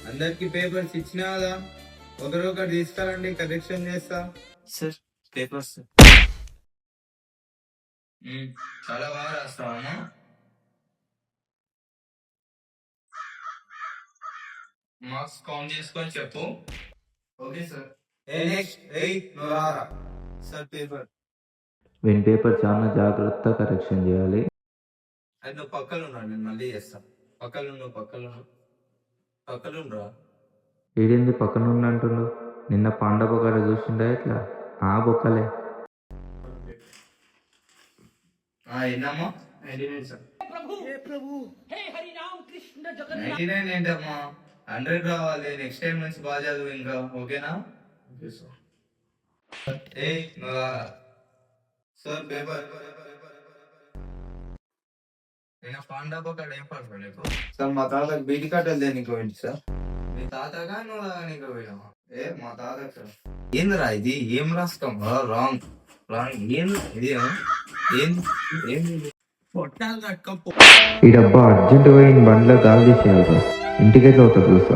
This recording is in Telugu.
అందరికి పేపర్స్ ఇచ్చినా కదా, ఒకరొకరు తీసుకురండి, కరెక్షన్ చేస్తా. Sir papers. చాలా బాగా రాస్తావా? మార్క్స్ కౌంట్ చేసుకొని చెప్పు. Okay sir. నెక్స్ట్ నువ్వు రారా. Sir paper. విన్ పేపర్ చాలా జాగ్రత్తగా కరెక్షన్ చేయాలి. అది నువ్వు పక్కలు ఉన్నాడు, నేను మళ్ళీ చేస్తా. పక్కలు రా. ఏడింది పక్కన ఉన్నట్టుండు. నిన్న పాండవ గడ చూసిండే ఇట్లా ఆ బొక్కలే. ఎన్నమ్మా? 99 సార్. 99 ఏంటమ్మా? 100 రావాలి. నెక్స్ట్ టైం నుంచి బాగా చదువు ఇంకా, ఓకేనా? Okay sir. నువ్వు రారా. Sir paper. నేను పాండవ కాడ ఏం పడతావు నీకు? సార్ మా తాతకు బీటి కట్టలు దేనికి పోయింది సార్. నీ తాతగా నువ్వు నీకు పోయినావా? మా తాతకు సార్. ఏందిరా ఇది? ఏం రాస్తాం? రాంగ్ ఏంది ఇది? ఏంది పొట్టాలు కట్టుకోపో. ఈ డబ్బా అర్జెంట్ పోయి బండ్లో గాలి తీసేయాలి. ఇంటికి ఎట్లా అవుతుంది చూస్తా.